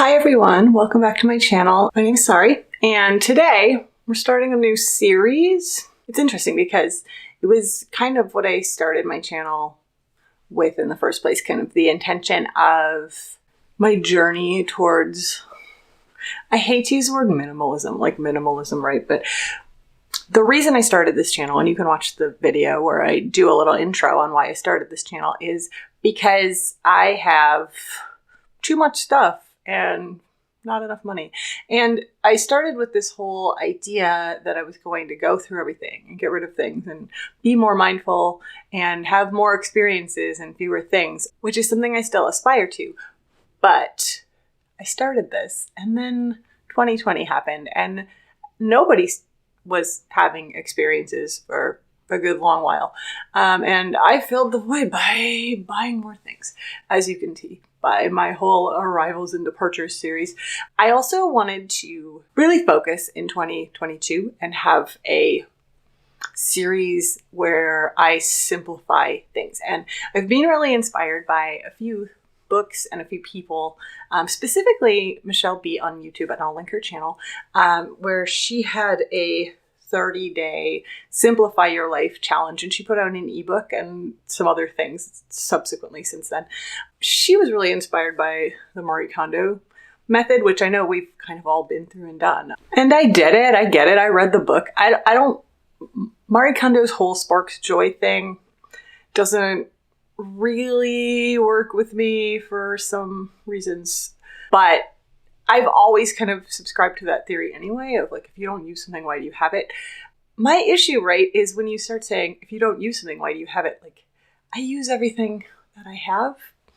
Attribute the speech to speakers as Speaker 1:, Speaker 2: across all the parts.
Speaker 1: Hi everyone, welcome back to my channel. My name's Sari, and today we're starting a new series. It's interesting because it was kind of what I started my channel with in the first place, kind of the intention of my journey towards, I hate to use the word minimalism, like minimalism, right? But the reason I started this channel, and you can watch the video where I do a little intro on why I started this channel, is because I have too much stuff and not enough money. And I started with this whole idea that I was going to go through everything and get rid of things and be more mindful and have more experiences and fewer things, which is something I still aspire to. But I started this and then 2020 happened and nobody was having experiences for a good long while. And I filled the void by buying more things, as you can see by my whole Arrivals and Departures series. I also wanted to really focus in 2022 and have a series where I simplify things. And I've been really inspired by a few books and a few people, specifically Muchelleb on YouTube, and I'll link her channel, where she had a 30-day Simplify Your Life challenge, and she put out an ebook and some other things subsequently since then. She was really inspired by the Marie Kondo method, which I know we've kind of all been through and done. And I did it. I get it. I read the book. Marie Kondo's whole sparks joy thing doesn't really work with me for some reasons, but I've always kind of subscribed to that theory anyway, of like, if you don't use something, why do you have it? My issue, right, is when you start saying, if you don't use something, why do you have it? Like, I use everything that I have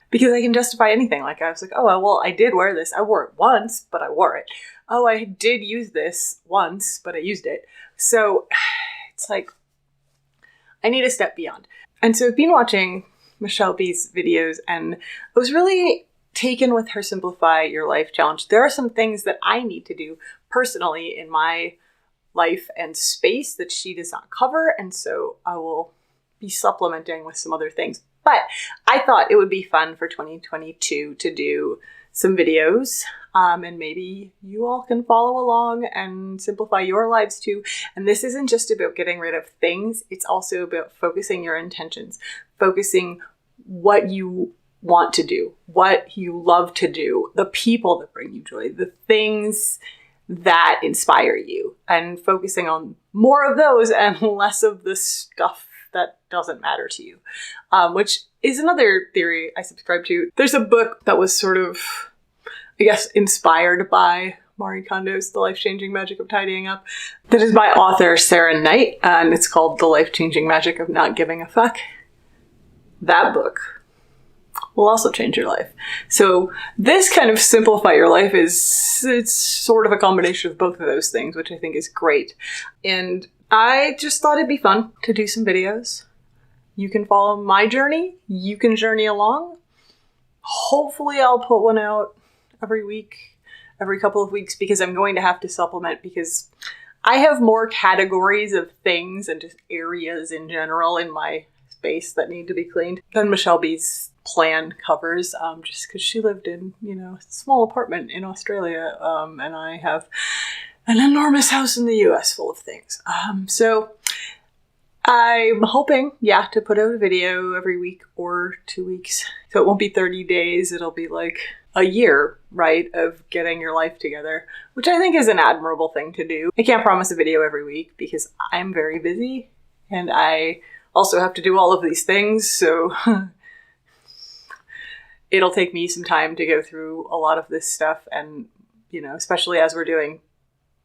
Speaker 1: because I can justify anything. Like, I was like, oh, well, I did wear this. I wore it once, but I wore it. Oh, I did use this once, but I used it. So it's like, I need a step beyond. And so I've been watching Muchelleb's videos and I was really taken with her Simplify Your Life challenge. There are some things that I need to do personally in my life and space that she does not cover. And so I will be supplementing with some other things. But I thought it would be fun for 2022 to do some videos. And maybe you all can follow along and simplify your lives too. And this isn't just about getting rid of things. It's also about focusing your intentions, focusing what you want to do, what you love to do, the people that bring you joy, the things that inspire you, and focusing on more of those and less of the stuff that doesn't matter to you, which is another theory I subscribe to. There's a book that was sort of, I guess, inspired by Marie Kondo's The Life-Changing Magic of Tidying Up, that is by author Sarah Knight, and it's called The Life-Changing Magic of Not Giving a Fuck. That book will also change your life. So this kind of Simplify Your Life it's sort of a combination of both of those things, which I think is great. And I just thought it'd be fun to do some videos. You can follow my journey. You can journey along. Hopefully I'll put one out every week, every couple of weeks, because I'm going to have to supplement because I have more categories of things and just areas in general in my space that need to be cleaned than Muchelleb's plan covers, just because she lived in, a small apartment in Australia, and I have an enormous house in the US full of things. So I'm hoping, to put out a video every week or 2 weeks. So it won't be 30 days, it'll be like a year, right, of getting your life together, which I think is an admirable thing to do. I can't promise a video every week because I'm very busy and I also have to do all of these things, so it'll take me some time to go through a lot of this stuff. And, especially as we're doing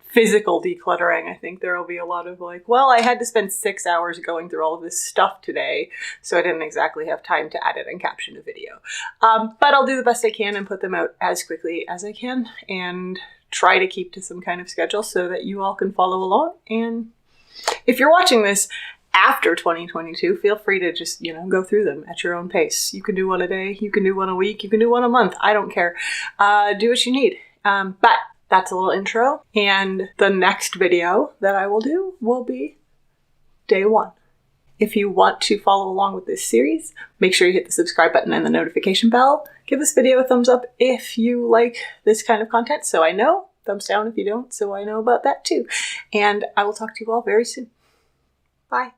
Speaker 1: physical decluttering, I think there will be a lot of like, well, I had to spend 6 hours going through all of this stuff today, so I didn't exactly have time to edit and caption a video. But I'll do the best I can and put them out as quickly as I can and try to keep to some kind of schedule so that you all can follow along. And if you're watching this after 2022, feel free to just, go through them at your own pace. You can do one a day, you can do one a week, you can do one a month. I don't care. Do what you need. But that's a little intro. And the next video that I will do will be day 1. If you want to follow along with this series, make sure you hit the subscribe button and the notification bell. Give this video a thumbs up if you like this kind of content, so I know. Thumbs down if you don't, so I know about that too. And I will talk to you all very soon. Bye.